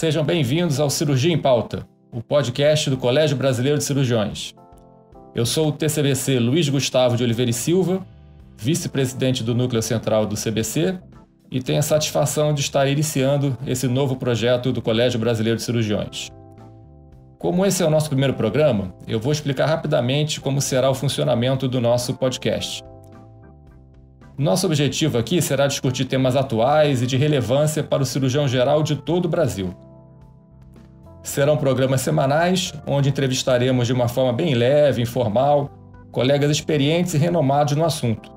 Sejam bem-vindos ao Cirurgia em Pauta, o podcast do Colégio Brasileiro de Cirurgiões. Eu sou o TCBC Luiz Gustavo de Oliveira e Silva, vice-presidente do Núcleo Central do CBC, e tenho a satisfação de estar iniciando esse novo projeto do Colégio Brasileiro de Cirurgiões. Como esse é o nosso primeiro programa, eu vou explicar rapidamente como será o funcionamento do nosso podcast. Nosso objetivo aqui será discutir temas atuais e de relevância para o cirurgião geral de todo o Brasil. Serão programas semanais, onde entrevistaremos de uma forma bem leve, informal, colegas experientes e renomados no assunto.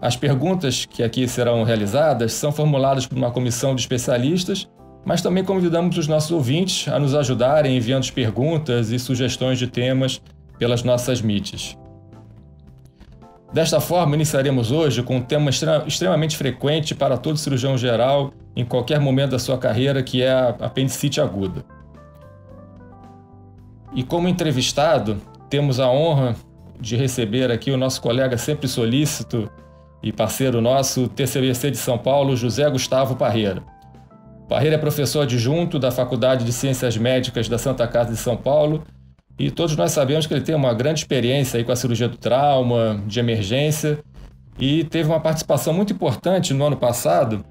As perguntas que aqui serão realizadas são formuladas por uma comissão de especialistas, mas também convidamos os nossos ouvintes a nos ajudarem enviando perguntas e sugestões de temas pelas nossas mídias. Desta forma, iniciaremos hoje com um tema extremamente frequente para todo cirurgião geral em qualquer momento da sua carreira, que é a apendicite aguda. E como entrevistado, temos a honra de receber aqui o nosso colega sempre solícito e parceiro nosso, TCBC de São Paulo, José Gustavo Parreira. Parreira é professor adjunto da Faculdade de Ciências Médicas da Santa Casa de São Paulo, e todos nós sabemos que ele tem uma grande experiência aí com a cirurgia do trauma, de emergência, e teve uma participação muito importante no ano passado,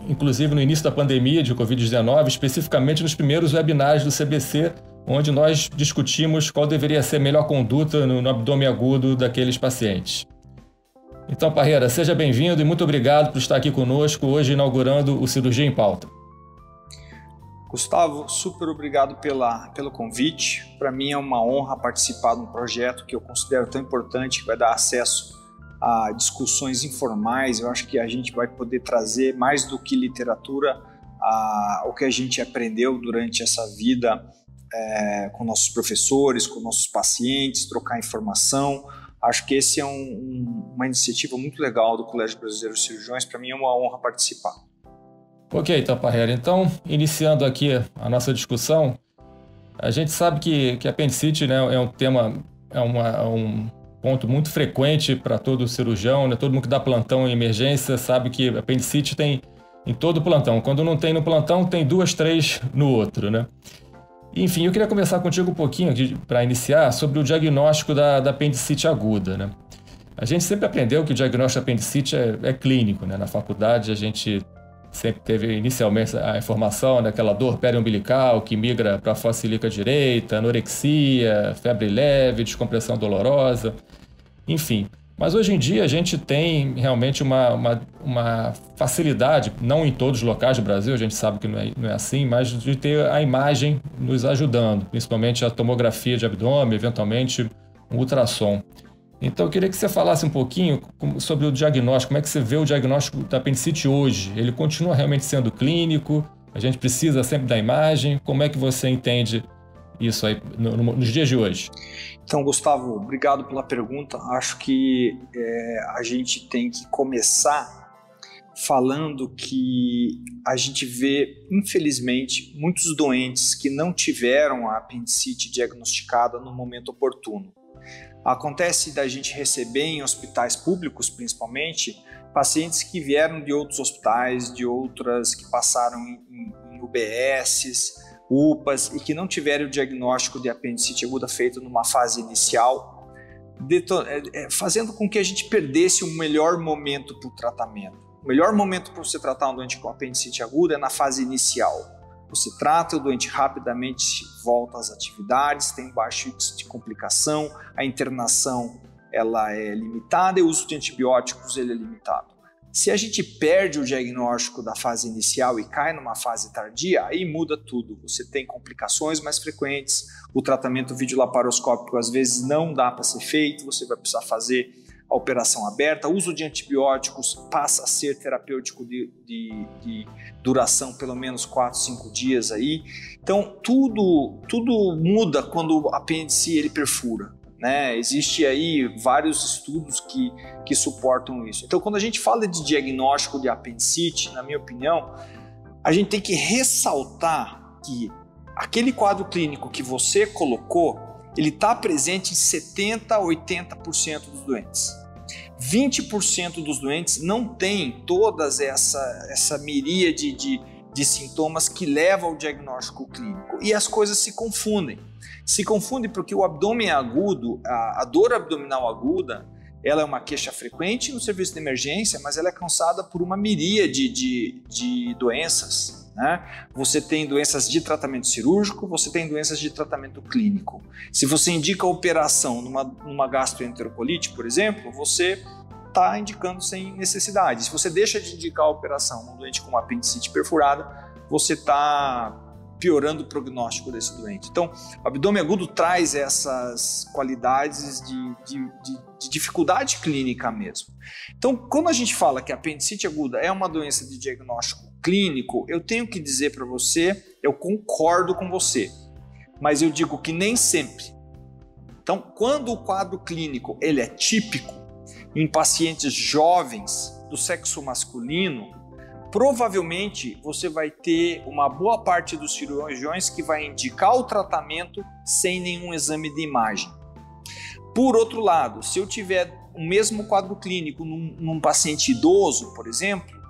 inclusive no início da pandemia de Covid-19, especificamente nos primeiros webinários do CBC, onde nós discutimos qual deveria ser a melhor conduta no abdômen agudo daqueles pacientes. Então, Parreira, seja bem-vindo e muito obrigado por estar aqui conosco hoje inaugurando o Cirurgia em Pauta. Gustavo, super obrigado pelo convite. Para mim é uma honra participar de um projeto que eu considero tão importante, que vai dar acesso a discussões informais. Eu acho que a gente vai poder trazer mais do que literatura, o que a gente aprendeu durante essa vida com nossos professores, com nossos pacientes, trocar informação. Acho que esse é uma iniciativa muito legal do Colégio Brasileiro de Cirurgiões. Para mim é uma honra participar. Ok, então, Parreira. Então, iniciando aqui a nossa discussão, a gente sabe que a apendicite, né, é um tema, um ponto muito frequente para todo cirurgião, né? Todo mundo que dá plantão em emergência sabe que a apendicite tem em todo plantão. Quando não tem no plantão, tem 2, 3 no outro, né? Enfim, eu queria conversar contigo um pouquinho para iniciar sobre o diagnóstico da apendicite aguda, né? A gente sempre aprendeu que o diagnóstico da apendicite é clínico, né? Na faculdade a gente sempre teve inicialmente a informação daquela dor periumbilical que migra para a fossa ilíaca direita, anorexia, febre leve, descompressão dolorosa, enfim. Mas hoje em dia a gente tem realmente uma facilidade, não em todos os locais do Brasil, a gente sabe que não é assim, mas de ter a imagem nos ajudando, principalmente a tomografia de abdômen, eventualmente um ultrassom. Então eu queria que você falasse um pouquinho sobre o diagnóstico, como é que você vê o diagnóstico da apendicite hoje? Ele continua realmente sendo clínico? A gente precisa sempre da imagem? Como é que você entende isso aí nos dias de hoje? Então, Gustavo, obrigado pela pergunta. Acho que a gente tem que começar falando que a gente vê, infelizmente, muitos doentes que não tiveram a apendicite diagnosticada no momento oportuno. Acontece da gente receber em hospitais públicos, principalmente, pacientes que vieram de outros hospitais, de outras que passaram em UBSs, UPAs e que não tiveram o diagnóstico de apendicite aguda feito numa fase inicial, fazendo com que a gente perdesse o melhor momento para o tratamento. O melhor momento para você tratar um doente com apendicite aguda é na fase inicial. Você trata o doente rapidamente, volta às atividades, tem baixo índice de complicação, a internação ela é limitada e o uso de antibióticos ele é limitado. Se a gente perde o diagnóstico da fase inicial e cai numa fase tardia, aí muda tudo. Você tem complicações mais frequentes, o tratamento videolaparoscópico às vezes não dá para ser feito, você vai precisar fazer a operação aberta, o uso de antibióticos passa a ser terapêutico de duração pelo menos 4, 5 dias aí. Então tudo muda quando o apêndice ele perfura, né? Existe aí vários estudos que suportam isso. Então quando a gente fala de diagnóstico de apendicite, na minha opinião, a gente tem que ressaltar que aquele quadro clínico que você colocou, ele está presente em 70% a 80% dos doentes. 20% dos doentes não tem todas essa miríade de sintomas que leva ao diagnóstico clínico. E as coisas se confundem. Se confundem porque o abdômen agudo, a dor abdominal aguda, ela é uma queixa frequente no serviço de emergência, mas ela é causada por uma miríade de doenças, né? Você tem doenças de tratamento cirúrgico, você tem doenças de tratamento clínico. Se você indica a operação numa gastroenterolite, por exemplo, você está indicando sem necessidade. Se você deixa de indicar a operação num doente com apendicite perfurada, você está piorando o prognóstico desse doente. Então, o abdômen agudo traz essas qualidades de dificuldade clínica mesmo. Então, quando a gente fala que a apendicite aguda é uma doença de diagnóstico clínico, eu tenho que dizer para você, eu concordo com você, mas eu digo que nem sempre. Então, quando o quadro clínico ele é típico, em pacientes jovens do sexo masculino, provavelmente você vai ter uma boa parte dos cirurgiões que vai indicar o tratamento sem nenhum exame de imagem. Por outro lado, se eu tiver o mesmo quadro clínico num paciente idoso, por exemplo,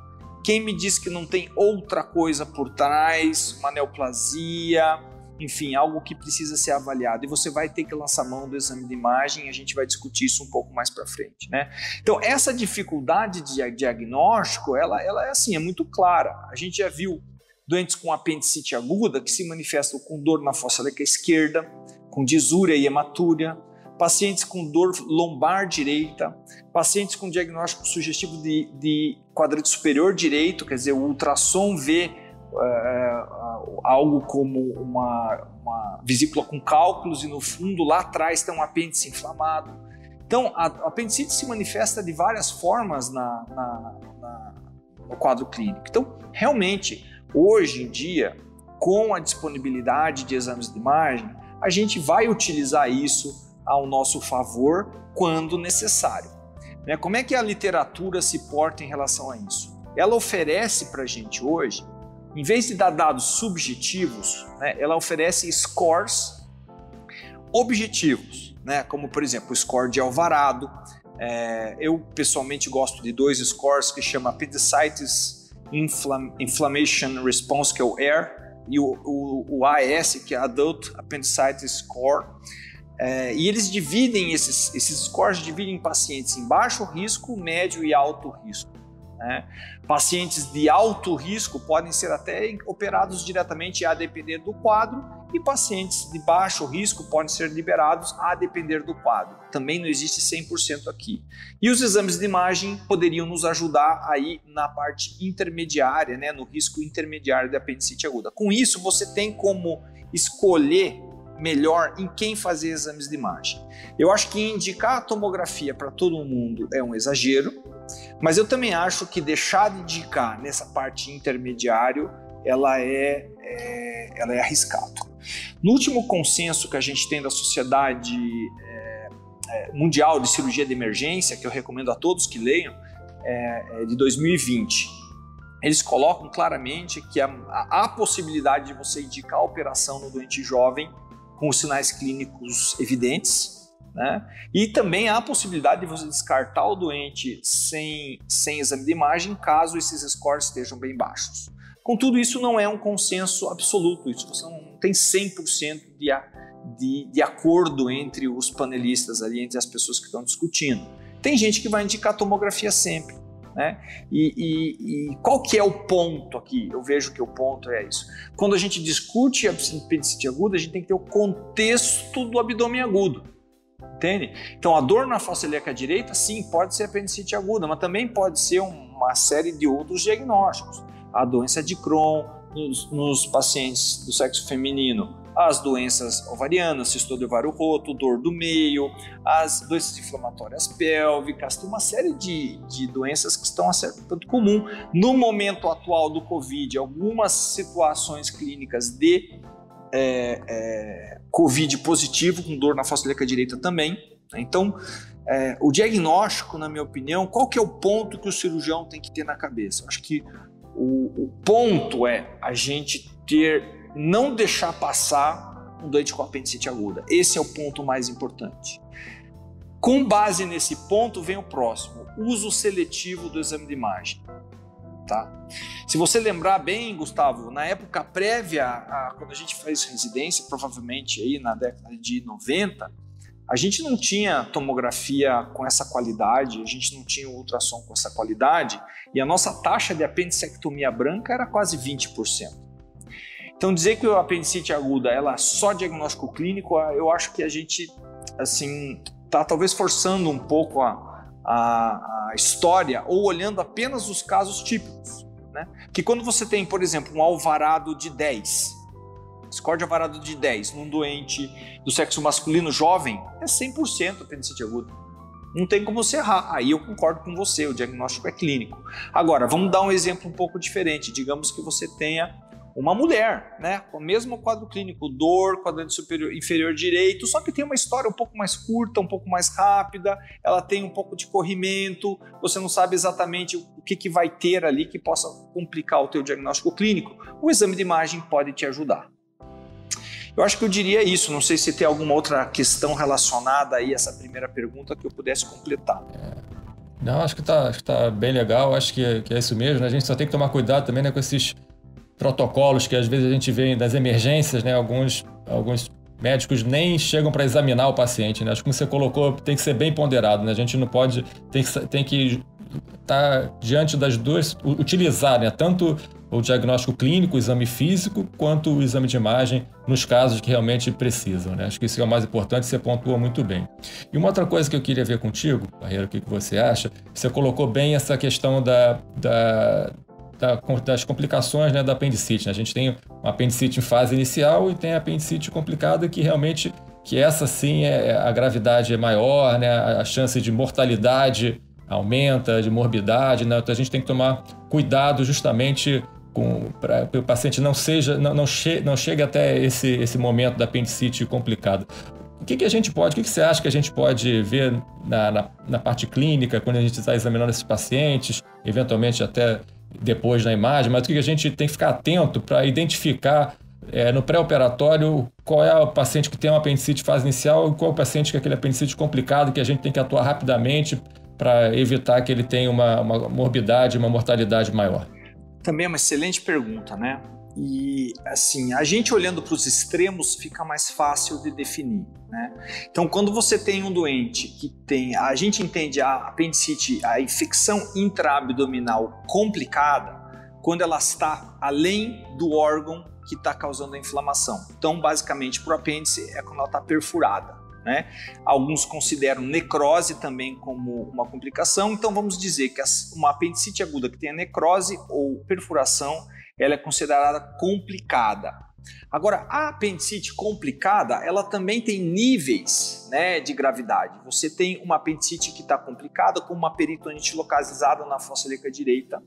quem me diz que não tem outra coisa por trás, uma neoplasia, enfim, algo que precisa ser avaliado, e você vai ter que lançar mão do exame de imagem, a gente vai discutir isso um pouco mais para frente, né? Então, essa dificuldade de diagnóstico, ela é assim, é muito clara. A gente já viu doentes com apendicite aguda que se manifestam com dor na fossa ilíaca esquerda, com disúria e hematúria, pacientes com dor lombar direita, pacientes com diagnóstico sugestivo de quadrante superior direito, quer dizer, o ultrassom vê algo como uma vesícula com cálculos e no fundo, lá atrás, tem um apêndice inflamado. Então, a apendicite se manifesta de várias formas no quadro clínico. Então, realmente, hoje em dia, com a disponibilidade de exames de imagem, a gente vai utilizar isso ao nosso favor quando necessário. Como é que a literatura se porta em relação a isso? Ela oferece para a gente hoje, em vez de dar dados subjetivos, ela oferece scores objetivos, como, por exemplo, o score de Alvarado. Eu, pessoalmente, gosto de 2 scores que chama Appendicitis Inflammation Response, que é o AIR, e o AS, que é Adult Appendicitis Score. E eles dividem, esses scores dividem em pacientes em baixo risco, médio e alto risco. Pacientes de alto risco podem ser até operados diretamente a depender do quadro, e pacientes de baixo risco podem ser liberados a depender do quadro. Também não existe 100% aqui. E os exames de imagem poderiam nos ajudar aí na parte intermediária, no risco intermediário da apendicite aguda. Com isso, você tem como escolher melhor em quem fazer exames de imagem. Eu acho que indicar a tomografia para todo mundo é um exagero, mas eu também acho que deixar de indicar nessa parte intermediária, ela é arriscado. No último consenso que a gente tem da Sociedade Mundial de Cirurgia de Emergência, que eu recomendo a todos que leiam, de 2020, eles colocam claramente que há possibilidade de você indicar a operação no doente jovem com os sinais clínicos evidentes, e também há a possibilidade de você descartar o doente sem exame de imagem, caso esses scores estejam bem baixos. Contudo, isso não é um consenso absoluto, isso você não tem 100% de acordo entre os panelistas ali, entre as pessoas que estão discutindo. Tem gente que vai indicar tomografia sempre, E qual que é o ponto aqui? Eu vejo que o ponto é isso. Quando a gente discute a apendicite aguda, a gente tem que ter o contexto do abdômen agudo, entende? Então, a dor na fossa ilíaca direita, sim, pode ser apendicite aguda, mas também pode ser uma série de outros diagnósticos. A doença de Crohn nos pacientes do sexo feminino, as doenças ovarianas, cisto do ovário roto, dor do meio, as doenças inflamatórias pélvicas, tem uma série de doenças que estão a ser tanto comum. No momento atual do Covid, algumas situações clínicas de Covid positivo, com dor na fossa ilíaca direita também. Então, o diagnóstico, na minha opinião, qual que é o ponto que o cirurgião tem que ter na cabeça? Eu acho que o ponto é a gente não deixar passar um doente com apendicite aguda. Esse é o ponto mais importante. Com base nesse ponto vem o próximo, uso seletivo do exame de imagem. tá? Se você lembrar bem, Gustavo, na época prévia, quando a gente fez residência, provavelmente aí na década de 90, a gente não tinha tomografia com essa qualidade, a gente não tinha ultrassom com essa qualidade, e a nossa taxa de apendicectomia branca era quase 20%. Então dizer que a apendicite aguda ela é só diagnóstico clínico, eu acho que a gente assim tá talvez forçando um pouco a história ou olhando apenas os casos típicos, né? Que quando você tem, por exemplo, um alvarado de 10, score de alvarado de 10 num doente do sexo masculino jovem, é 100% apendicite aguda. Não tem como você errar. Aí eu concordo com você, o diagnóstico é clínico. Agora, vamos dar um exemplo um pouco diferente. Digamos que você tenha uma mulher, né, com o mesmo quadro clínico, dor, quadrante superior, inferior direito, só que tem uma história um pouco mais curta, um pouco mais rápida, ela tem um pouco de corrimento, você não sabe exatamente o que vai ter ali que possa complicar o teu diagnóstico clínico. O exame de imagem pode te ajudar. Eu acho que eu diria isso, não sei se tem alguma outra questão relacionada aí a essa primeira pergunta que eu pudesse completar. Não, acho que tá bem legal, acho que é isso mesmo, né? A gente só tem que tomar cuidado também, né, com esses protocolos que às vezes a gente vê das emergências, né? Alguns médicos nem chegam para examinar o paciente, né? Acho que como você colocou, tem que ser bem ponderado, né? A gente não pode, tem que estar diante das duas, utilizar, né? Tanto o diagnóstico clínico, o exame físico, quanto o exame de imagem nos casos que realmente precisam, né? Acho que isso é o mais importante, você pontua muito bem. E uma outra coisa que eu queria ver contigo, Barreira, o que você acha? Você colocou bem essa questão das complicações, né, da apendicite. A gente tem uma apendicite em fase inicial e tem a apendicite complicada que realmente, que essa sim, a gravidade é maior, né, a chance de mortalidade aumenta, de morbidade, né, então a gente tem que tomar cuidado justamente para que o paciente não chegue até esse momento da apendicite complicada. O que a gente pode, o que você acha que a gente pode ver na parte clínica, quando a gente está examinando esses pacientes, eventualmente até depois na imagem, mas o que a gente tem que ficar atento para identificar no pré-operatório qual é o paciente que tem uma apendicite fase inicial e qual é o paciente que é aquele apendicite complicado que a gente tem que atuar rapidamente para evitar que ele tenha uma morbidade, uma mortalidade maior? Também é uma excelente pergunta, né? E assim, a gente olhando para os extremos fica mais fácil de definir, né? Então, quando você tem um doente que tem, a gente entende a apendicite, a infecção intraabdominal complicada, quando ela está além do órgão que está causando a inflamação. Então, basicamente, para o apêndice é quando ela está perfurada, né? Alguns consideram necrose também como uma complicação. Então, vamos dizer que uma apendicite aguda que tenha necrose ou perfuração, ela é considerada complicada. Agora, a apendicite complicada, ela também tem níveis, né, de gravidade. Você tem uma apendicite que está complicada com uma peritonite localizada na fossa ilíaca direita.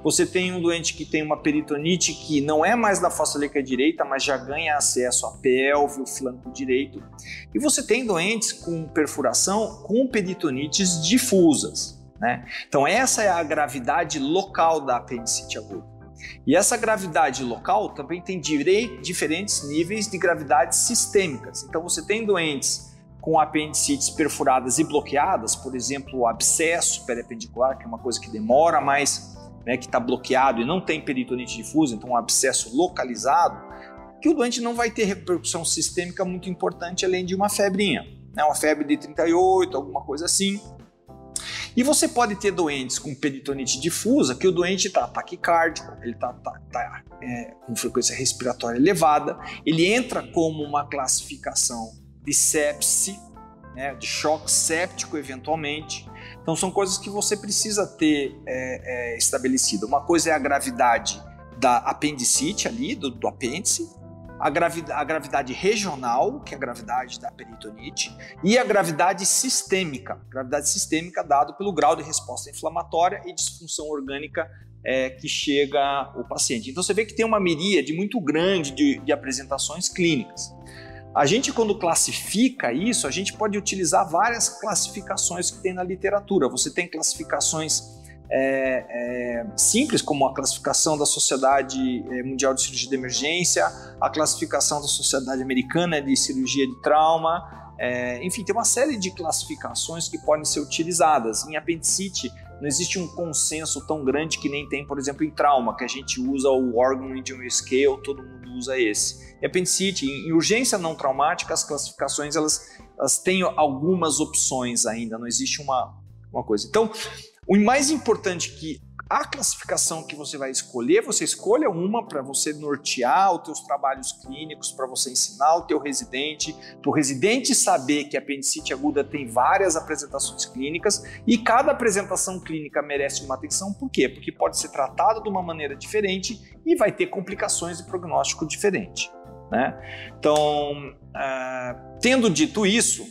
Você tem um doente que tem uma peritonite que não é mais da fossa ilíaca direita, mas já ganha acesso à pelve, o flanco direito. E você tem doentes com perfuração com peritonites difusas, né? Então essa é a gravidade local da apendicite aguda. E essa gravidade local também tem diferentes níveis de gravidades sistêmicas. Então você tem doentes com apendicites perfuradas e bloqueadas, por exemplo, o abscesso periapendicular, que é uma coisa que demora mais, né, que está bloqueado e não tem peritonite difusa, então um abscesso localizado, que o doente não vai ter repercussão sistêmica muito importante além de uma febrinha, né, uma febre de 38, alguma coisa assim. E você pode ter doentes com peritonite difusa, que o doente está taquicárdico, ele está com frequência respiratória elevada, ele entra como uma classificação de sepse, né, de choque séptico eventualmente. Então são coisas que você precisa ter estabelecido. Uma coisa é a gravidade da apendicite ali, do apêndice, a gravidade regional, que é a gravidade da peritonite, e a gravidade sistêmica dado pelo grau de resposta inflamatória e disfunção orgânica que chega o paciente. Então você vê que tem uma miríade muito grande de apresentações clínicas. A gente, quando classifica isso, a gente pode utilizar várias classificações que tem na literatura. Você tem classificações simples, como a classificação da Sociedade Mundial de Cirurgia de Emergência, a classificação da Sociedade Americana de Cirurgia de Trauma, enfim, tem uma série de classificações que podem ser utilizadas. Em apendicite, não existe um consenso tão grande que nem tem, por exemplo, em trauma, que a gente usa o Organ Injury Scale, todo mundo usa esse. E apendicite, em urgência não traumática, as classificações elas têm algumas opções ainda, não existe uma coisa. Então, o mais importante que a classificação que você vai escolher, você escolha uma para você nortear os teus trabalhos clínicos, para você ensinar o teu residente, para o residente saber que a apendicite aguda tem várias apresentações clínicas e cada apresentação clínica merece uma atenção. Por quê? Porque pode ser tratado de uma maneira diferente e vai ter complicações de prognóstico diferente, né? Então, tendo dito isso,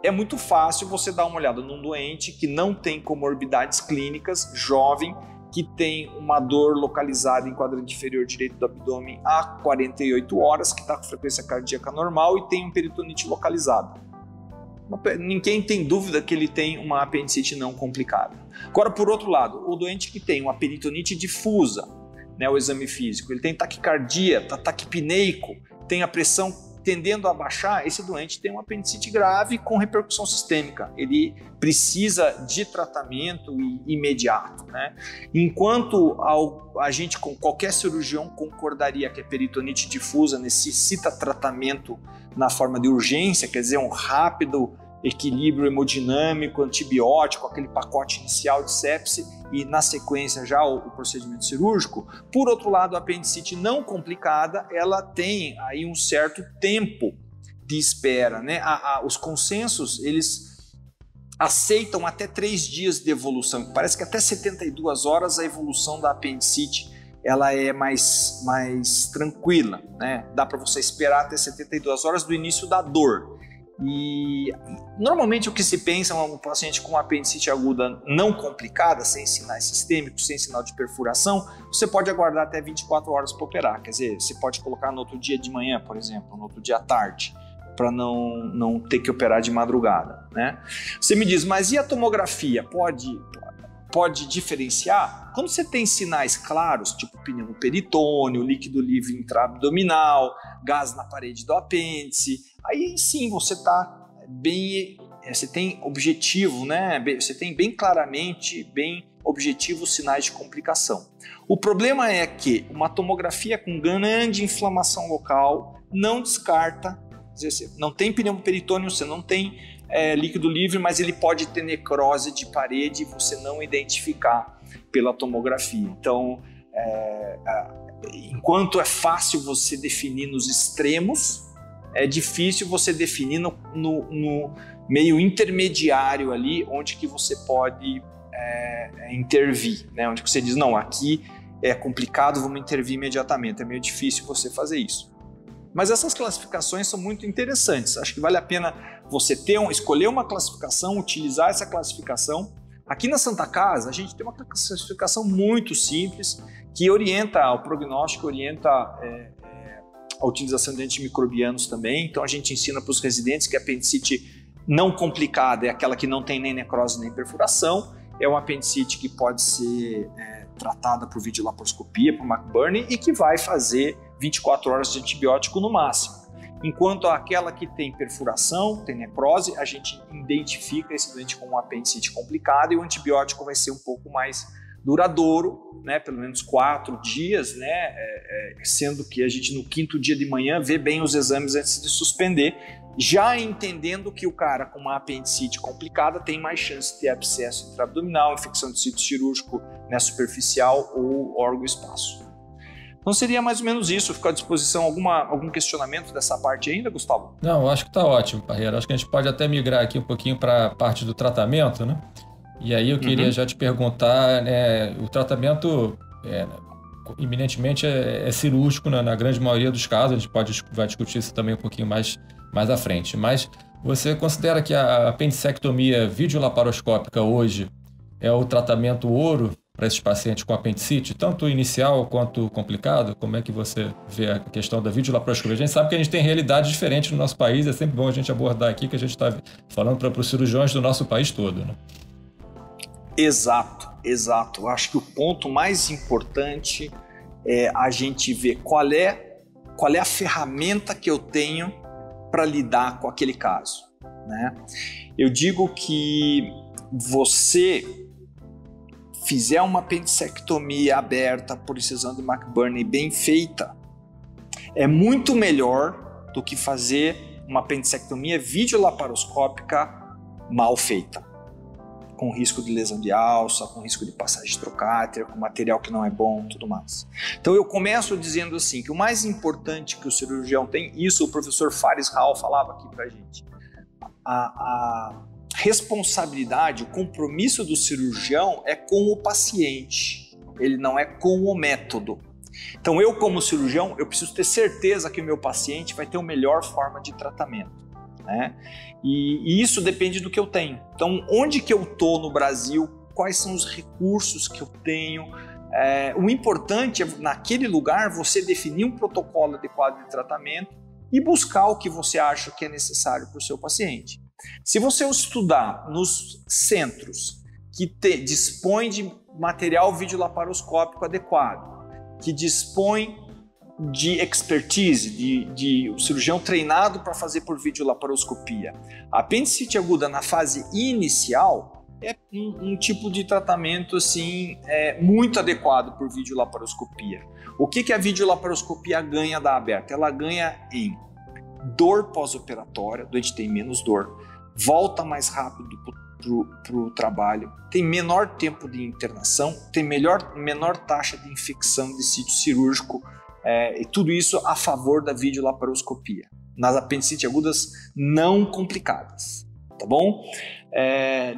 é muito fácil você dar uma olhada num doente que não tem comorbidades clínicas, jovem, que tem uma dor localizada em quadrante inferior direito do abdômen há 48 horas, que está com frequência cardíaca normal e tem um peritonite localizada. Ninguém tem dúvida que ele tem uma apendicite não complicada. Agora, por outro lado, o doente que tem uma peritonite difusa, né, o exame físico, ele tem taquicardia, está taquipneico, tem a pressão tendendo a baixar, esse doente tem uma apendicite grave com repercussão sistêmica. Ele precisa de tratamento imediato, né? Enquanto a gente, com qualquer cirurgião, concordaria que a peritonite difusa necessita tratamento na forma de urgência, quer dizer, um rápido equilíbrio hemodinâmico, antibiótico, aquele pacote inicial de sepse e na sequência já o procedimento cirúrgico. Por outro lado, a apendicite não complicada, ela tem aí um certo tempo de espera, né? Os consensos, eles aceitam até 3 dias de evolução. Parece que até 72 horas a evolução da apendicite ela é mais tranquila, né? Dá para você esperar até 72 horas do início da dor. E normalmente o que se pensa é um paciente com apendicite aguda não complicada, sem sinais sistêmicos, sem sinal de perfuração, você pode aguardar até 24 horas para operar. Quer dizer, você pode colocar no outro dia de manhã, por exemplo, no outro dia à tarde, para não ter que operar de madrugada, né? Você me diz, mas e a tomografia? Pode diferenciar? Quando você tem sinais claros, tipo pneumo peritônio, líquido livre intraabdominal, gás na parede do apêndice, aí sim você está bem, você tem objetivo, né? Você tem bem claramente, bem objetivos sinais de complicação. O problema é que uma tomografia com grande inflamação local não descarta, não tem pneumo peritônio, você não tem líquido livre, mas ele pode ter necrose de parede e você não identificar pela tomografia. Então, enquanto é fácil você definir nos extremos, é difícil você definir no meio intermediário ali, onde que você pode intervir, né? Onde que você diz, não, aqui é complicado, vamos intervir imediatamente. É meio difícil você fazer isso. Mas essas classificações são muito interessantes. Acho que vale a pena você escolher uma classificação, utilizar essa classificação. Aqui na Santa Casa, a gente tem uma classificação muito simples que orienta o prognóstico, orienta a utilização de antimicrobianos também. Então, a gente ensina para os residentes que a apendicite não complicada é aquela que não tem nem necrose nem perfuração. É uma apendicite que pode ser tratada por videolaparoscopia, por McBurney, e que vai fazer 24 horas de antibiótico no máximo. Enquanto aquela que tem perfuração, tem necrose, a gente identifica esse doente com uma apendicite complicada e o antibiótico vai ser um pouco mais duradouro, né? Pelo menos 4 dias, né? Sendo que a gente no 5º dia de manhã vê bem os exames antes de suspender, já entendendo que o cara com uma apendicite complicada tem mais chance de ter abscesso intraabdominal, infecção de sítio cirúrgico, né, superficial ou órgão-espaço. Então seria mais ou menos isso. Fico à disposição. Algum questionamento dessa parte ainda, Gustavo? Não, acho que está ótimo, Parreira. Acho que a gente pode até migrar aqui um pouquinho para a parte do tratamento, né? E aí eu queria já te perguntar, né, o tratamento eminentemente é cirúrgico, né, na grande maioria dos casos. A gente vai discutir isso também um pouquinho mais à frente. Mas você considera que a apendicectomia videolaparoscópica hoje é o tratamento ouro para esses pacientes com apendicite, tanto inicial quanto complicado? Como é que você vê a questão da videolaparoscopia? A gente sabe que a gente tem realidades diferentes no nosso país, é sempre bom a gente abordar aqui, que a gente está falando para os cirurgiões do nosso país todo, né? Exato. Eu acho que o ponto mais importante é a gente ver qual é a ferramenta que eu tenho para lidar com aquele caso, né? Eu digo que você fizer uma apendicectomia aberta por incisão de McBurney bem feita, é muito melhor do que fazer uma apendicectomia videolaparoscópica mal feita, com risco de lesão de alça, com risco de passagem trocáter, com material que não é bom, tudo mais. Então eu começo dizendo assim, que o mais importante que o cirurgião tem, isso o professor Faris Hall falava aqui pra gente, a responsabilidade, o compromisso do cirurgião é com o paciente, ele não é com o método. Então eu, como cirurgião, eu preciso ter certeza que o meu paciente vai ter a melhor forma de tratamento, né? E isso depende do que eu tenho. Então, onde que eu estou no Brasil, quais são os recursos que eu tenho. O importante é, naquele lugar, você definir um protocolo adequado de tratamento e buscar o que você acha que é necessário para o seu paciente. Se você estudar nos centros que dispõem de material videolaparoscópico adequado, que dispõe de expertise, de cirurgião treinado para fazer por videolaparoscopia. A apendicite aguda na fase inicial é um tipo de tratamento assim, muito adequado por videolaparoscopia. O que a videolaparoscopia ganha da aberta? Ela ganha em dor pós-operatória, o doente tem menos dor, volta mais rápido para o trabalho, tem menor tempo de internação, tem menor taxa de infecção de sítio cirúrgico, e tudo isso a favor da videolaparoscopia, nas apendicites agudas não complicadas, tá bom?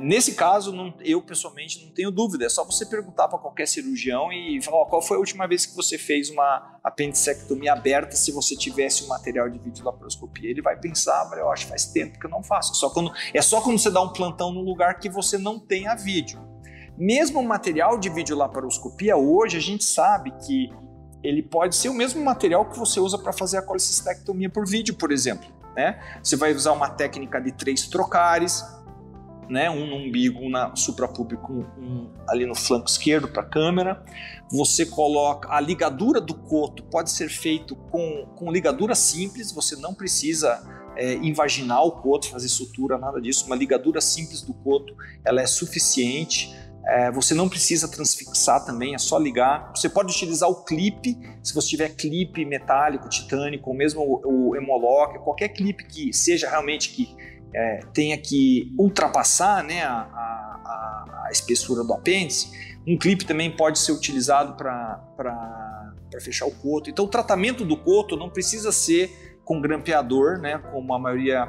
Nesse caso, eu pessoalmente não tenho dúvida, é só você perguntar para qualquer cirurgião e falar qual foi a última vez que você fez uma apendicectomia aberta se você tivesse o material de videolaparoscopia. Ele vai pensar, eu acho que faz tempo que eu não faço, é só quando você dá um plantão num lugar que você não tem a vídeo. Mesmo o material de videolaparoscopia, hoje a gente sabe que ele pode ser o mesmo material que você usa para fazer a colecistectomia por vídeo, por exemplo, né? Você vai usar uma técnica de 3 trocares, né? Um no umbigo, um na suprapúbico, um ali no flanco esquerdo para a câmera. Você coloca a ligadura do coto, pode ser feito com ligadura simples, você não precisa invaginar o coto, fazer sutura, nada disso. Uma ligadura simples do coto, ela é suficiente. Você não precisa transfixar também, é só ligar. Você pode utilizar o clipe, se você tiver clipe metálico, titânico, ou mesmo o Hemolock, qualquer clipe que seja realmente que tenha que ultrapassar, né, a espessura do apêndice. Um clipe também pode ser utilizado para fechar o coto. Então o tratamento do coto não precisa ser com grampeador, né, como a maioria...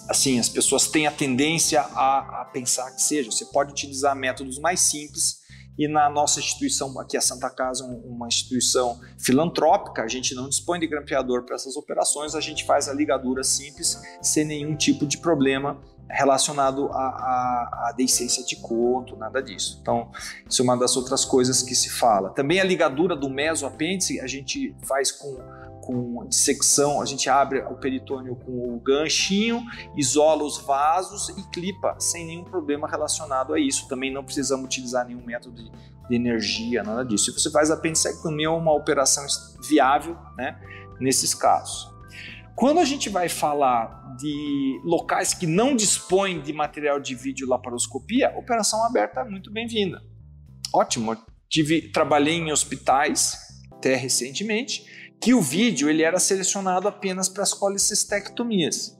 assim, as pessoas têm a tendência a pensar que seja. Você pode utilizar métodos mais simples e na nossa instituição, aqui a Santa Casa, uma instituição filantrópica, a gente não dispõe de grampeador para essas operações, a gente faz a ligadura simples sem nenhum tipo de problema relacionado à deiscência de coto, nada disso. Então, isso é uma das outras coisas que se fala. Também a ligadura do mesoapêndice a gente faz com dissecção, a gente abre o peritônio com o ganchinho, isola os vasos e clipa sem nenhum problema relacionado a isso. Também não precisamos utilizar nenhum método de energia, nada disso. Se você faz apendicectomia, é uma operação viável, né, nesses casos. Quando a gente vai falar de locais que não dispõem de material de videolaparoscopia, a operação aberta é muito bem-vinda. Ótimo, trabalhei em hospitais até recentemente, que o vídeo ele era selecionado apenas para as colecistectomias.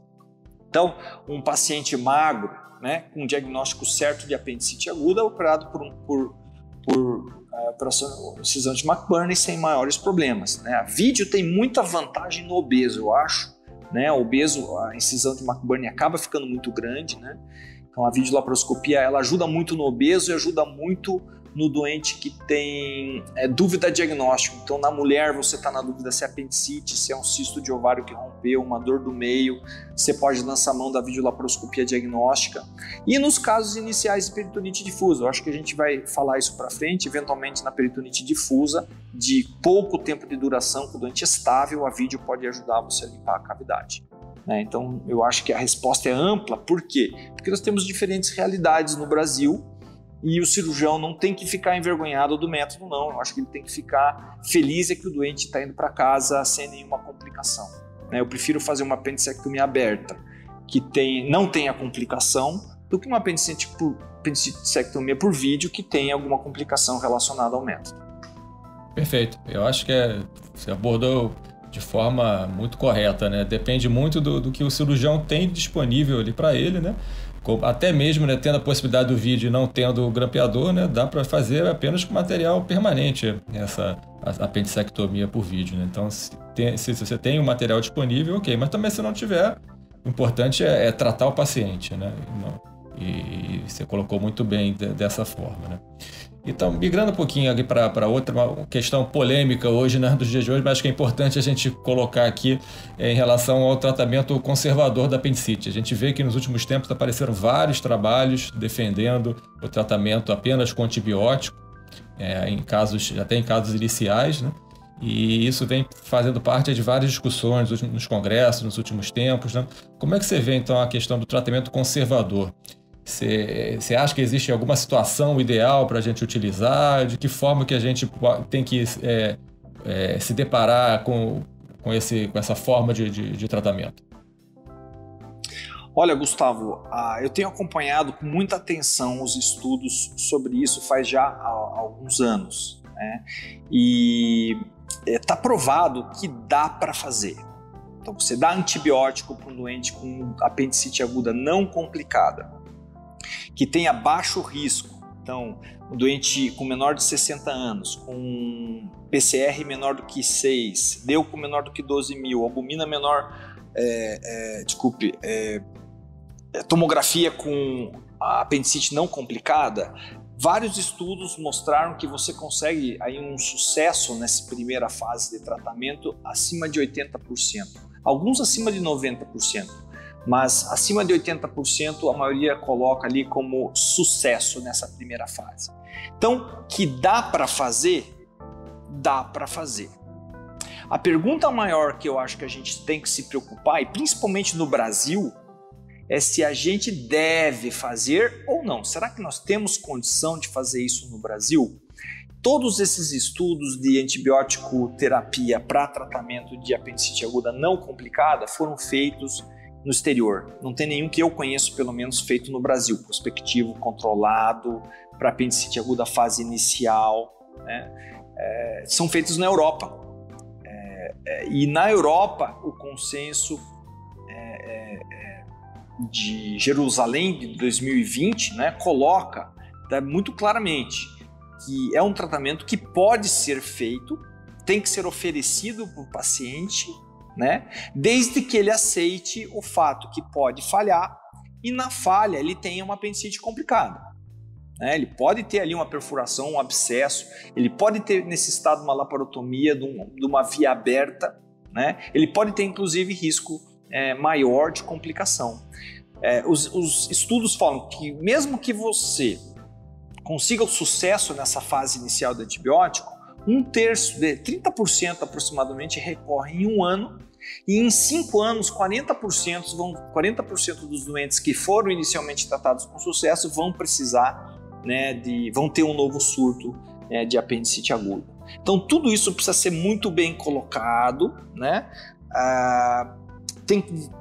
Então, um paciente magro, né, com um diagnóstico certo de apendicite aguda, operado por incisão de McBurney sem maiores problemas, né? A vídeo tem muita vantagem no obeso, eu acho, né? O obeso, a incisão de McBurney acaba ficando muito grande, né? Então a videolaparoscopia ela ajuda muito no obeso e ajuda muito no doente que tem dúvida diagnóstica. Então, na mulher, você está na dúvida se é apendicite, se é um cisto de ovário que rompeu, uma dor do meio, você pode lançar mão da videolaparoscopia diagnóstica. E nos casos iniciais de peritonite difusa, eu acho que a gente vai falar isso para frente, eventualmente na peritonite difusa, de pouco tempo de duração, com o doente estável, a vídeo pode ajudar você a limpar a cavidade. Então, eu acho que a resposta é ampla. Por quê? Porque nós temos diferentes realidades no Brasil, e o cirurgião não tem que ficar envergonhado do método, não. Eu acho que ele tem que ficar feliz que o doente está indo para casa sem nenhuma complicação. Eu prefiro fazer uma apendicectomia aberta que não tenha complicação do que uma apendicite apendicectomia por vídeo que tem alguma complicação relacionada ao método. Perfeito. Eu acho que você abordou de forma muito correta, né? Depende muito do que o cirurgião tem disponível ali para ele, né? Até mesmo, né, tendo a possibilidade do vídeo e não tendo o grampeador, né, dá para fazer apenas com material permanente essa apendicectomia por vídeo, né? Então, se você tem o material disponível, ok. Mas também se não tiver, o importante é tratar o paciente, né? E você colocou muito bem dessa forma, né? Então, migrando um pouquinho aqui para outra questão polêmica hoje, né, dos dias de hoje, mas acho que é importante a gente colocar aqui em relação ao tratamento conservador da apendicite. A gente vê que nos últimos tempos apareceram vários trabalhos defendendo o tratamento apenas com antibiótico, até em casos iniciais, né? E isso vem fazendo parte de várias discussões nos congressos, nos últimos tempos, né? Como é que você vê, então, a questão do tratamento conservador? Você acha que existe alguma situação ideal para a gente utilizar? De que forma que a gente tem que se deparar com essa forma de tratamento? Olha, Gustavo, eu tenho acompanhado com muita atenção os estudos sobre isso faz já alguns anos, né? E está provado que dá para fazer. Então, você dá antibiótico para um doente com apendicite aguda não complicada, que tenha baixo risco. Então, um doente com menor de 60 anos, com PCR menor do que 6, Deuco menor do que 12.000, albumina menor, tomografia com a apendicite não complicada, vários estudos mostraram que você consegue aí um sucesso nessa primeira fase de tratamento acima de 80%, alguns acima de 90%. Mas acima de 80% a maioria coloca ali como sucesso nessa primeira fase. Então, que dá para fazer? Dá para fazer. A pergunta maior que eu acho que a gente tem que se preocupar, e principalmente no Brasil, é se a gente deve fazer ou não. Será que nós temos condição de fazer isso no Brasil? Todos esses estudos de antibiótico terapia para tratamento de apendicite aguda não complicada foram feitos no exterior. Não tem nenhum que eu conheço, pelo menos, feito no Brasil, prospectivo, controlado, para apendicite aguda fase inicial, né? São feitos na Europa. E na Europa, o consenso de Jerusalém de 2020, né, coloca muito claramente que é um tratamento que pode ser feito, tem que ser oferecido para o paciente, né? Desde que ele aceite o fato que pode falhar e na falha ele tenha uma apendicite complicada, né? Ele pode ter ali uma perfuração, um abscesso, ele pode ter necessitado de uma laparotomia, de uma via aberta, né? Ele pode ter inclusive risco maior de complicação. Os estudos falam que mesmo que você consiga o sucesso nessa fase inicial do antibiótico, 1/3, 30% aproximadamente, recorre em um ano, e em 5 anos, 40% dos doentes que foram inicialmente tratados com sucesso vão precisar, né, vão ter um novo surto, né, de apendicite aguda. Então, tudo isso precisa ser muito bem colocado, né?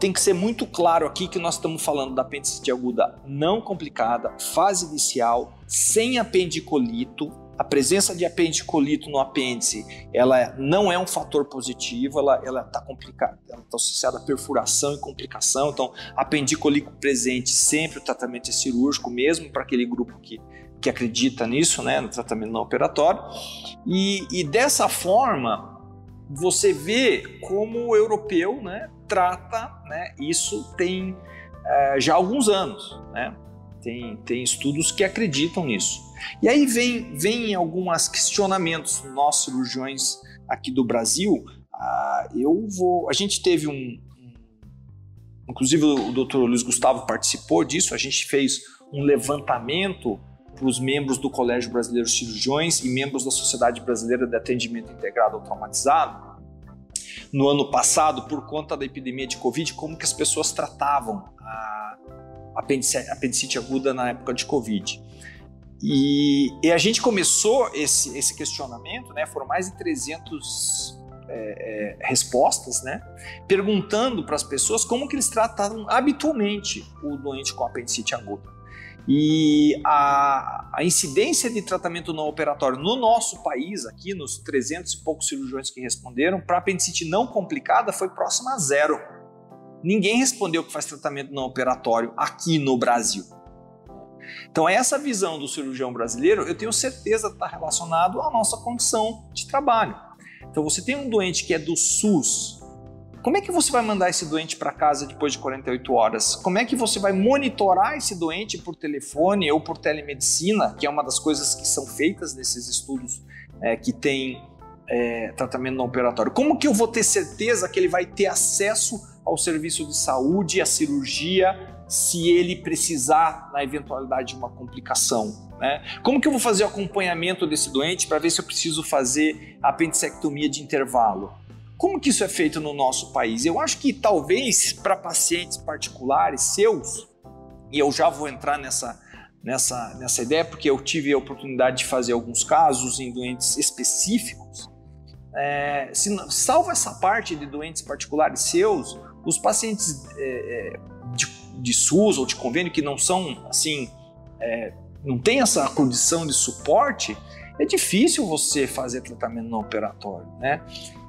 Tem que ser muito claro aqui que nós estamos falando da apendicite aguda não complicada, fase inicial, sem apendicolito. A presença de apendicolito no apêndice, ela não é um fator positivo, ela está complicada, ela está associada a perfuração e complicação. Então, apendicolito presente sempre, o tratamento é cirúrgico, mesmo para aquele grupo que acredita nisso, né, no tratamento não operatório. E dessa forma, você vê como o europeu, né, trata, né, isso tem já alguns anos, né? Tem estudos que acreditam nisso. E aí vem alguns questionamentos nós cirurgiões aqui do Brasil. A gente teve inclusive o Dr. Luiz Gustavo participou disso, a gente fez um levantamento para os membros do Colégio Brasileiro de Cirurgiões e membros da Sociedade Brasileira de Atendimento Integrado ao Traumatizado, no ano passado, por conta da epidemia de Covid, como que as pessoas tratavam a apendicite aguda na época de Covid. E a gente começou esse questionamento, né? Foram mais de 300 respostas, né? Perguntando para as pessoas como que eles tratavam habitualmente o doente com apendicite aguda. E a incidência de tratamento não operatório no nosso país, aqui nos 300 e poucos cirurgiões que responderam, para apendicite não complicada foi próxima a zero. Ninguém respondeu que faz tratamento não operatório aqui no Brasil. Então essa visão do cirurgião brasileiro, eu tenho certeza que está relacionado à nossa condição de trabalho. Então você tem um doente que é do SUS, como é que você vai mandar esse doente para casa depois de 48 horas? Como é que você vai monitorar esse doente por telefone ou por telemedicina, que é uma das coisas que são feitas nesses estudos que tem tratamento não operatório? Como que eu vou ter certeza que ele vai ter acesso ao serviço de saúde, à cirurgia, se ele precisar na eventualidade de uma complicação, né? Como que eu vou fazer o acompanhamento desse doente para ver se eu preciso fazer apendicectomia de intervalo? Como que isso é feito no nosso país? Eu acho que talvez para pacientes particulares seus, e eu já vou entrar nessa ideia porque eu tive a oportunidade de fazer alguns casos em doentes específicos, salvo essa parte de doentes particulares seus, os pacientes de SUS ou de convênio que não são assim, não tem essa condição de suporte, é difícil você fazer tratamento não operatório, né?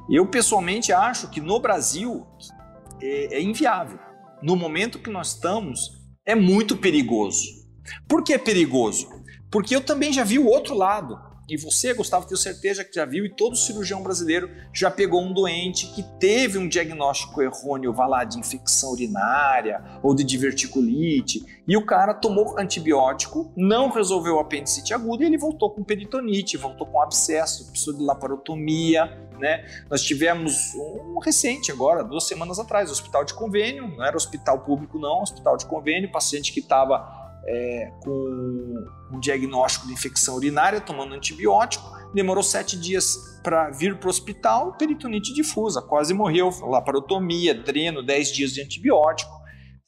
Eu pessoalmente acho que no Brasil é inviável. No momento que nós estamos, é muito perigoso. Por que é perigoso? Porque eu também já vi o outro lado. E você, Gustavo, tenho certeza que já viu, e todo cirurgião brasileiro já pegou um doente que teve um diagnóstico errôneo, vai lá, de infecção urinária ou de diverticulite, e o cara tomou antibiótico, não resolveu o apendicite aguda e ele voltou com peritonite, voltou com abscesso, precisou de laparotomia, né? Nós tivemos um recente agora, 2 semanas atrás, hospital de convênio, não era hospital público não, hospital de convênio, paciente que estava com um diagnóstico de infecção urinária, tomando antibiótico, demorou 7 dias para vir para o hospital, peritonite difusa, quase morreu, laparotomia, dreno, 10 dias de antibiótico,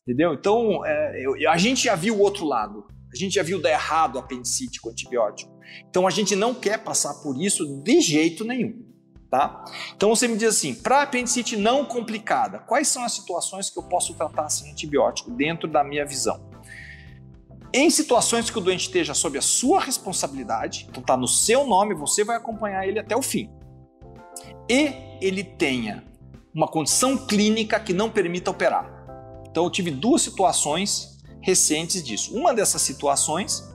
entendeu? Então, a gente já viu o outro lado, a gente já viu dar errado a apendicite com antibiótico, então a gente não quer passar por isso de jeito nenhum, tá? Então você me diz assim, para apendicite não complicada, quais são as situações que eu posso tratar sem antibiótico dentro da minha visão? Em situações que o doente esteja sob a sua responsabilidade, então está no seu nome, você vai acompanhar ele até o fim, e ele tenha uma condição clínica que não permita operar. Então eu tive 2 situações recentes disso. Uma dessas situações,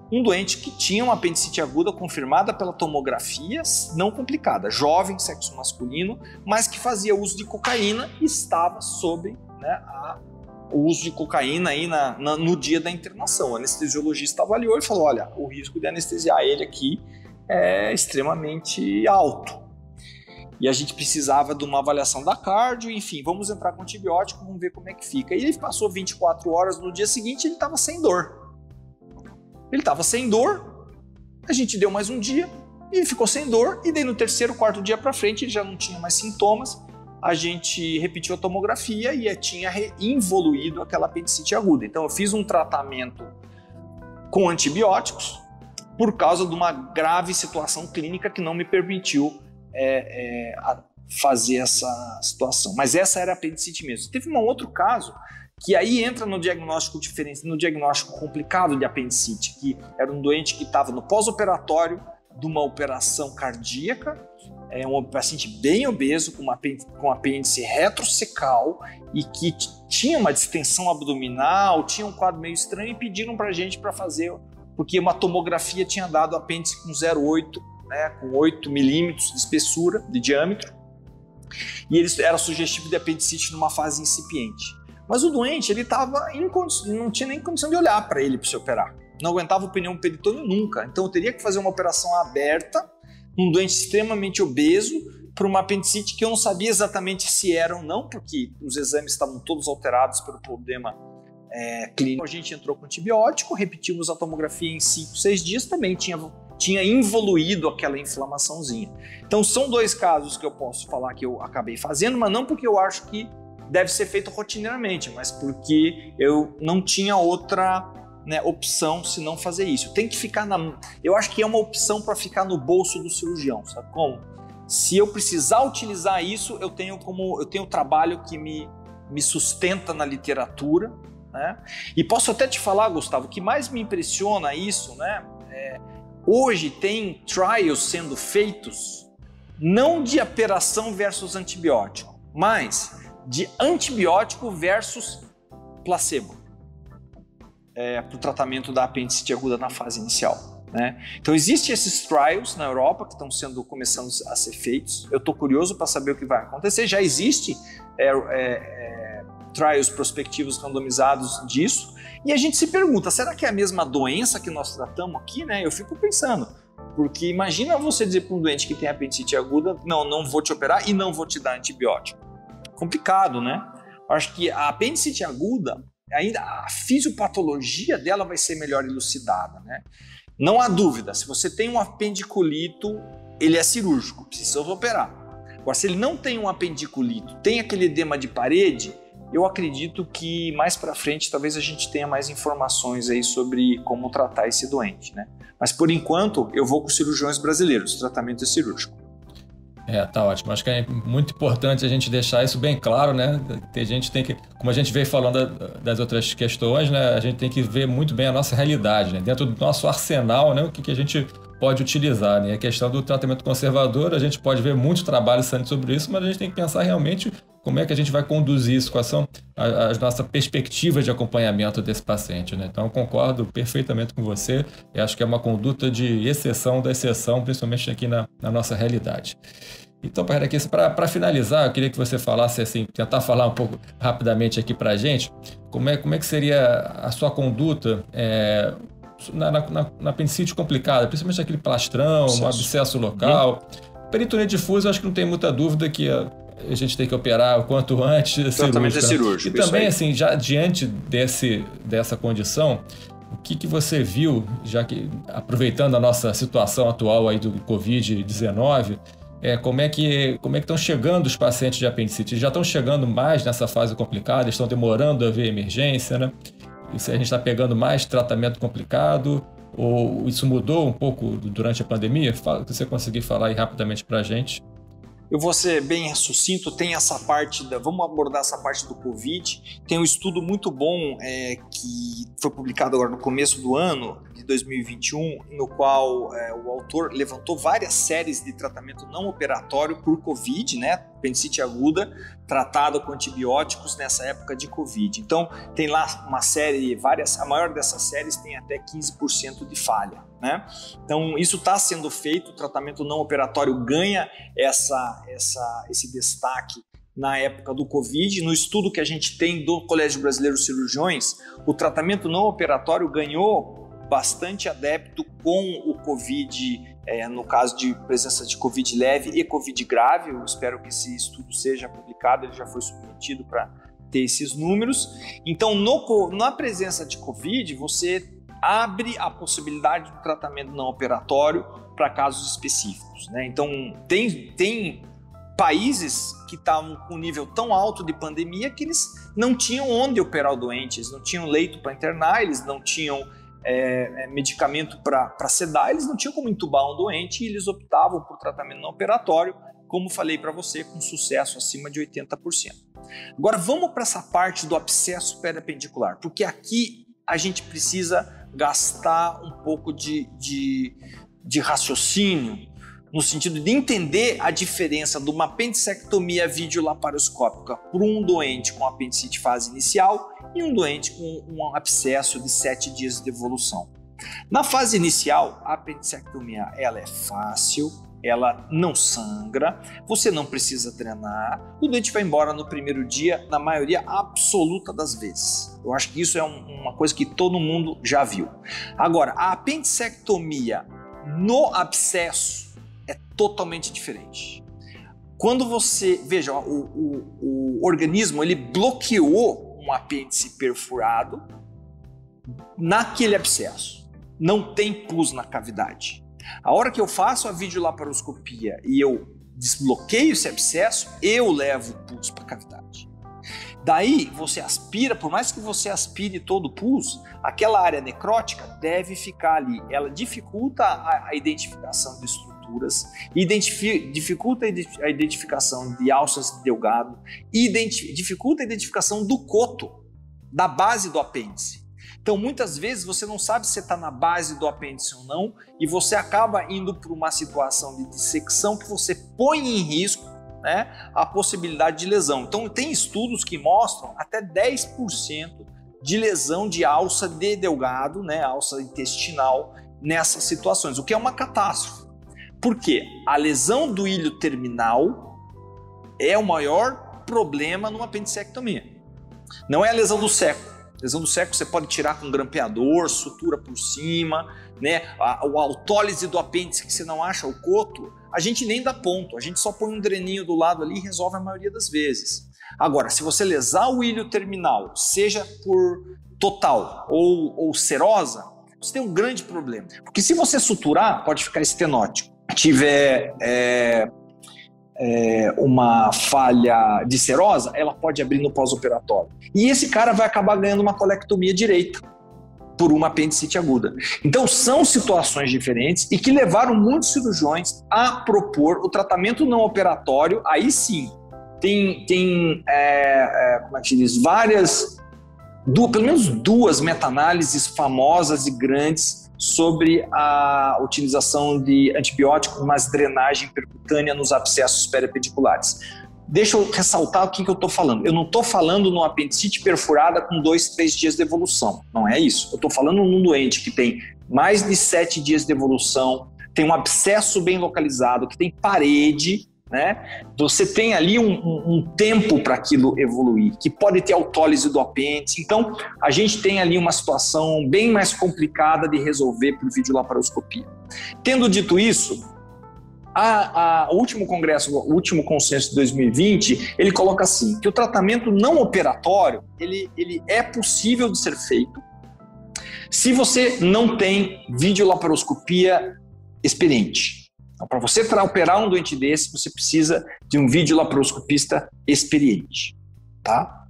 um doente que tinha uma apendicite aguda confirmada pela tomografia, não complicada, jovem, sexo masculino, mas que fazia uso de cocaína e estava sob o uso de cocaína aí no dia da internação. O anestesiologista avaliou e falou, olha, o risco de anestesiar ele aqui é extremamente alto. E a gente precisava de uma avaliação da cardio, enfim, vamos entrar com antibiótico, vamos ver como é que fica. E ele passou 24 horas, no dia seguinte ele estava sem dor. Ele estava sem dor, a gente deu mais um dia, e ele ficou sem dor, e daí no 3º, 4º dia para frente ele já não tinha mais sintomas, a gente repetiu a tomografia e tinha involuído aquela apendicite aguda. Então eu fiz um tratamento com antibióticos por causa de uma grave situação clínica que não me permitiu fazer essa situação. Mas essa era apendicite mesmo. Teve um outro caso que aí entra no diagnóstico diferente, no diagnóstico complicado de apendicite, que era um doente que estava no pós-operatório de uma operação cardíaca, um paciente bem obeso, com apêndice retrocecal e que tinha uma distensão abdominal, tinha um quadro meio estranho e pediram para a gente para fazer, porque uma tomografia tinha dado apêndice com 0,8, né, com 8 milímetros de espessura, de diâmetro, e ele era sugestivo de apendicite numa fase incipiente. Mas o doente, ele não tinha nem condição de olhar para ele para se operar. Não aguentava o pneu peritônio nunca. Então eu teria que fazer uma operação aberta, um doente extremamente obeso, para uma apendicite que eu não sabia exatamente se era ou não, porque os exames estavam todos alterados pelo problema clínico. A gente entrou com antibiótico, repetimos a tomografia em 5, 6 dias, também tinha involuído aquela inflamaçãozinha. Então são 2 casos que eu posso falar que eu acabei fazendo, mas não porque eu acho que deve ser feito rotineiramente, mas porque eu não tinha outra opção se não fazer isso. Tem que ficar eu acho que é uma opção para ficar no bolso do cirurgião, sabe como? Se eu precisar utilizar isso, eu tenho trabalho que me sustenta na literatura, né? E posso até te falar, Gustavo, o que mais me impressiona isso, né? Hoje tem trials sendo feitos não de operação versus antibiótico, mas de antibiótico versus placebo para o tratamento da apendicite aguda na fase inicial, né? Então existem esses trials na Europa que estão começando a ser feitos. Eu estou curioso para saber o que vai acontecer. Já existe trials prospectivos randomizados disso, e a gente se pergunta, será que é a mesma doença que nós tratamos aqui, né? Eu fico pensando, porque imagina você dizer para um doente que tem apendicite aguda, não vou te operar e não vou te dar antibiótico. Complicado, né? Eu acho que a apendicite aguda, ainda a fisiopatologia dela vai ser melhor elucidada, né? Não há dúvida, se você tem um apendiculito, ele é cirúrgico, precisa operar. Agora, se ele não tem um apendiculito, tem aquele edema de parede, eu acredito que mais para frente talvez a gente tenha mais informações aí sobre como tratar esse doente, né? Mas por enquanto eu vou com os cirurgiões brasileiros, o tratamento é cirúrgico. Tá ótimo. Acho que é muito importante a gente deixar isso bem claro, né? A gente tem que, como a gente veio falando das outras questões, né? A gente tem que ver muito bem a nossa realidade, né? Dentro do nosso arsenal, né? O que a gente pode utilizar, né? A questão do tratamento conservador, a gente pode ver muito trabalho saindo sobre isso, mas a gente tem que pensar realmente como é que a gente vai conduzir isso, quais são as nossas perspectivas de acompanhamento desse paciente, né? Então, eu concordo perfeitamente com você e acho que é uma conduta de exceção da exceção, principalmente aqui na nossa realidade. Então, para finalizar, eu queria que você falasse assim, tentar falar um pouco rapidamente aqui para a gente, como é que seria a sua conduta na apendicite complicada, principalmente aquele plastrão, um abscesso local. Peritonite difusa, acho que não tem muita dúvida que a gente tem que operar o quanto antes. O tratamento é cirúrgico. E também, assim, já diante dessa condição, o que você viu, já que aproveitando a nossa situação atual aí do Covid-19, como é que estão chegando os pacientes de apendicite? Já estão chegando mais nessa fase complicada, estão demorando a ver emergência, né? E se a gente está pegando mais tratamento complicado, ou isso mudou um pouco durante a pandemia? Se você conseguir falar aí rapidamente para a gente. Eu vou ser bem sucinto, tem essa parte, vamos abordar essa parte do Covid. Tem um estudo muito bom que foi publicado agora no começo do ano, de 2021, no qual o autor levantou várias séries de tratamento não operatório por Covid, né? Apendicite aguda, tratada com antibióticos nessa época de Covid. Então, tem lá uma série, a maior dessas séries tem até 15% de falha, né? Então, isso está sendo feito, o tratamento não operatório ganha esse destaque na época do Covid. No estudo que a gente tem do Colégio Brasileiro de Cirurgiões, o tratamento não operatório ganhou bastante adepto com o Covid, no caso de presença de Covid leve e Covid grave. Eu espero que esse estudo seja publicado, ele já foi submetido para ter esses números. Então, na presença de Covid, você abre a possibilidade do tratamento não operatório para casos específicos, né? Então, tem países que estavam com um nível tão alto de pandemia que eles não tinham onde operar o doente, eles não tinham leito para internar, eles não tinham medicamento para sedar, eles não tinham como entubar um doente e eles optavam por tratamento não operatório, como falei para você, com sucesso acima de 80%. Agora vamos para essa parte do abscesso periapendicular, porque aqui a gente precisa gastar um pouco de raciocínio, no sentido de entender a diferença de uma apendicectomia videolaparoscópica por um doente com apendicite fase inicial e um doente com um abscesso de 7 dias de evolução. Na fase inicial, a apendicectomia ela é fácil, ela não sangra, você não precisa drenar, o doente vai embora no primeiro dia, na maioria absoluta das vezes. Eu acho que isso é uma coisa que todo mundo já viu. Agora, a apendicectomia no abscesso é totalmente diferente. Quando você, veja, o organismo ele bloqueou um apêndice perfurado naquele abscesso. Não tem pus na cavidade. A hora que eu faço a videolaparoscopia e eu desbloqueio esse abscesso, eu levo o pus para a cavidade. Daí você aspira, por mais que você aspire todo o pus, aquela área necrótica deve ficar ali. Ela dificulta a identificação de estruturas, dificulta a identificação de alças de delgado, dificulta a identificação do coto. da base do apêndice. Então, muitas vezes você não sabe se está na base do apêndice ou não, e você acaba indo para uma situação de dissecção que você põe em risco, né, a possibilidade de lesão. Então, tem estudos que mostram até 10% de lesão de alça de delgado, né, alça intestinal, nessas situações, o que é uma catástrofe. Por quê? A lesão do ilho terminal é o maior problema numa apendicectomia. Não é a lesão do seco. Lesão do seco você pode tirar com grampeador, sutura por cima, né? A autólise do apêndice que você não acha o coto, a gente nem dá ponto, a gente só põe um dreninho do lado ali e resolve a maioria das vezes. Agora, se você lesar o ilho terminal, seja por total ou serosa, você tem um grande problema. Porque se você suturar, pode ficar estenótico. Tiver uma falha de serosa, ela pode abrir no pós-operatório. E esse cara vai acabar ganhando uma colectomia direita por uma apendicite aguda. Então são situações diferentes e que levaram muitos cirurgiões a propor o tratamento não operatório. Aí sim, tem como é que se diz, pelo menos duas meta-análises famosas e grandes sobre a utilização de antibióticos, mas drenagem percutânea nos abscessos periapendiculares. Deixa eu ressaltar o que eu estou falando. Eu não estou falando numa apendicite perfurada com 2-3 dias de evolução. Não é isso. Eu estou falando num doente que tem mais de 7 dias de evolução, tem um abscesso bem localizado, que tem parede, né? Você tem ali um tempo para aquilo evoluir, que pode ter autólise do apêndice. Então, a gente tem ali uma situação bem mais complicada de resolver por videolaparoscopia. Tendo dito isso, o último congresso, o último consenso de 2020, ele coloca assim, que o tratamento não operatório, ele é possível de ser feito se você não tem videolaparoscopia experiente. Então, para você operar um doente desse, você precisa de um videolaparoscopista experiente, tá?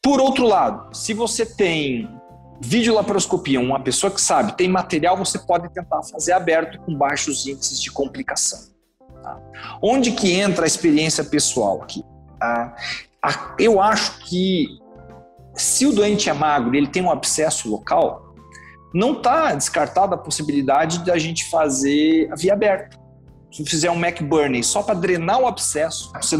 Por outro lado, se você tem videolaparoscopia, uma pessoa que sabe, tem material, você pode tentar fazer aberto com baixos índices de complicação. Tá? Onde que entra a experiência pessoal aqui? Eu acho que se o doente é magro e ele tem um abscesso local, não está descartada a possibilidade de a gente fazer a via aberta. Se fizer um McBurney só para drenar o abscesso, você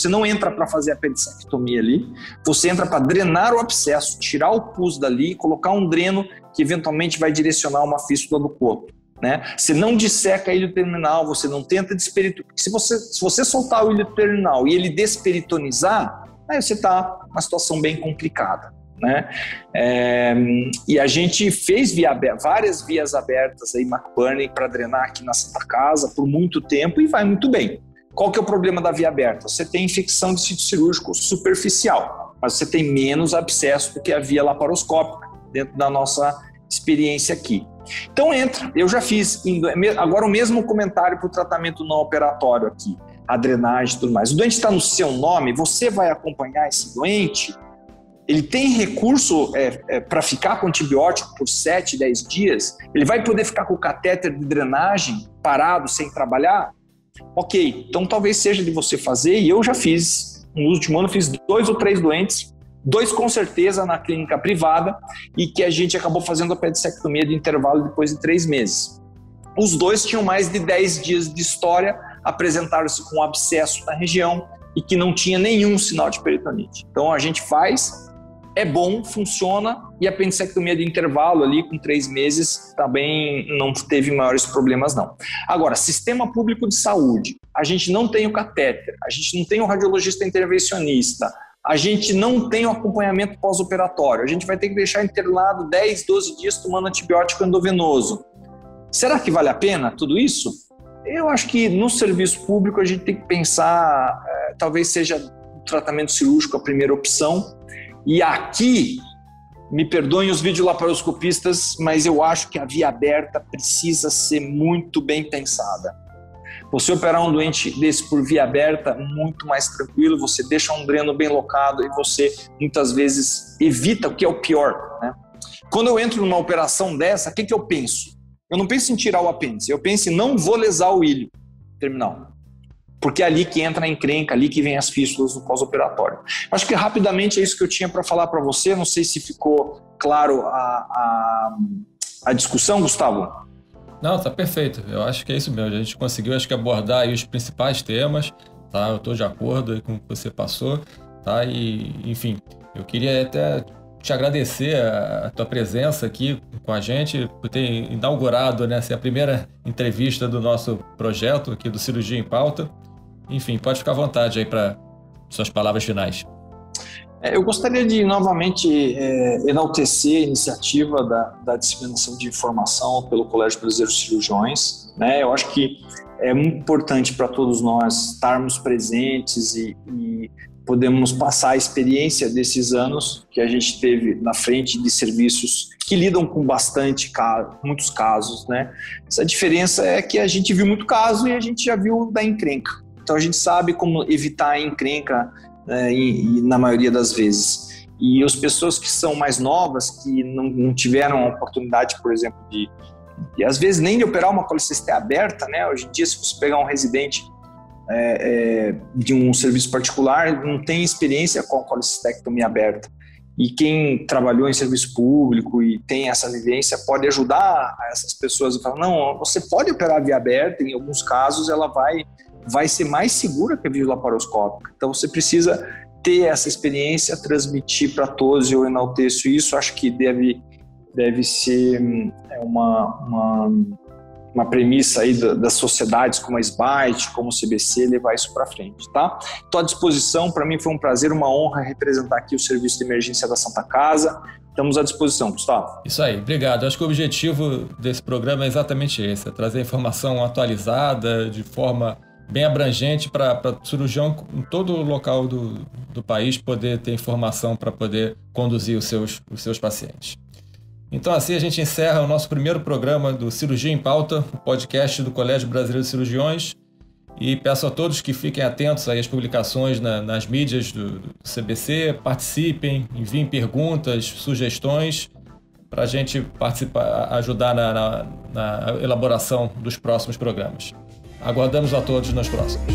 não entra para fazer a apendicectomia ali, você entra para drenar o abscesso, tirar o pus dali, colocar um dreno que eventualmente vai direcionar uma fístula do coto, né? Você não disseca a ilho terminal, você não tenta desperitonizar. Se você soltar o ilho terminal e ele desperitonizar, aí você está numa situação bem complicada, né? E a gente fez várias vias abertas aí, McBurney, para drenar aqui na Santa Casa por muito tempo e vai muito bem. Qual que é o problema da via aberta? Você tem infecção de sítio cirúrgico superficial, mas você tem menos abscesso do que a via laparoscópica, dentro da nossa experiência aqui. Então entra, eu já fiz, agora o mesmo comentário para o tratamento não operatório aqui, a drenagem e tudo mais. O doente está no seu nome, você vai acompanhar esse doente. Ele tem recurso para ficar com antibiótico por 7, 10 dias? Ele vai poder ficar com o catéter de drenagem parado, sem trabalhar? Ok, então talvez seja de você fazer, e eu já fiz, no último ano fiz 2 ou 3 doentes, 2 com certeza na clínica privada, e que a gente acabou fazendo a apendicectomia de intervalo depois de 3 meses. Os 2 tinham mais de 10 dias de história, apresentaram-se com abscesso na região e que não tinha nenhum sinal de peritonite. Então a gente faz... É bom, funciona, e a apendicectomia de intervalo ali com 3 meses também não teve maiores problemas não. Agora, sistema público de saúde, a gente não tem o catéter, a gente não tem o radiologista intervencionista, a gente não tem o acompanhamento pós-operatório, a gente vai ter que deixar internado 10, 12 dias tomando antibiótico endovenoso. Será que vale a pena tudo isso? Eu acho que no serviço público a gente tem que pensar, talvez seja o tratamento cirúrgico a primeira opção. E aqui, me perdoem os videolaparoscopistas, mas eu acho que a via aberta precisa ser muito bem pensada. Você operar um doente desse por via aberta, muito mais tranquilo, você deixa um dreno bem locado e você, muitas vezes, evita o que é o pior, né? Quando eu entro numa operação dessa, o que eu penso? Eu não penso em tirar o apêndice, eu penso em não vou lesar o ilho terminal. porque é ali que entra a encrenca, ali que vem as fístulas no pós-operatório. Acho que rapidamente é isso que eu tinha para falar para você, não sei se ficou claro a discussão, Gustavo. Não, tá perfeito, eu acho que é isso mesmo, a gente conseguiu acho que abordar aí os principais temas, tá? Eu estou de acordo aí com o que você passou, tá? E, enfim, eu queria até te agradecer a tua presença aqui com a gente, por ter inaugurado, né, essa primeira entrevista do nosso projeto aqui do Cirurgia em Pauta. Enfim, pode ficar à vontade aí para suas palavras finais. Eu gostaria de novamente enaltecer a iniciativa da disseminação de informação pelo Colégio Brasileiro de Cirurgiões, né? Eu acho que é muito importante para todos nós estarmos presentes e podemos passar a experiência desses anos que a gente teve na frente de serviços que lidam com muitos casos, né? Essa diferença é que a gente viu muito caso e a gente já viu da encrenca. Então a gente sabe como evitar a encrenca, né, na maioria das vezes. E as pessoas que são mais novas, que não tiveram a oportunidade, por exemplo, de às vezes nem de operar uma colecistectomia aberta, né? Hoje em dia, se você pegar um residente de um serviço particular, não tem experiência com a colecistectomia aberta. E quem trabalhou em serviço público e tem essa vivência pode ajudar essas pessoas a falar, não, você pode operar via aberta, em alguns casos ela vai ser mais segura que a via laparoscópica. Então você precisa ter essa experiência, transmitir para todos, e eu enalteço isso, acho que deve ser uma premissa aí das sociedades como a SBITE, como o CBC, levar isso para frente, tá? Estou à disposição, para mim foi um prazer, uma honra representar aqui o Serviço de Emergência da Santa Casa. Estamos à disposição, Gustavo. Isso aí, obrigado. Acho que o objetivo desse programa é exatamente esse, é trazer informação atualizada, de forma bem abrangente para o cirurgião em todo o local do país poder ter informação para poder conduzir os seus pacientes. Então assim a gente encerra o nosso primeiro programa do Cirurgia em Pauta, o podcast do Colégio Brasileiro de Cirurgiões, e peço a todos que fiquem atentos aí às publicações nas mídias do CBC, participem, enviem perguntas, sugestões, para a gente participar, ajudar na elaboração dos próximos programas. Aguardamos a todos nos próximos.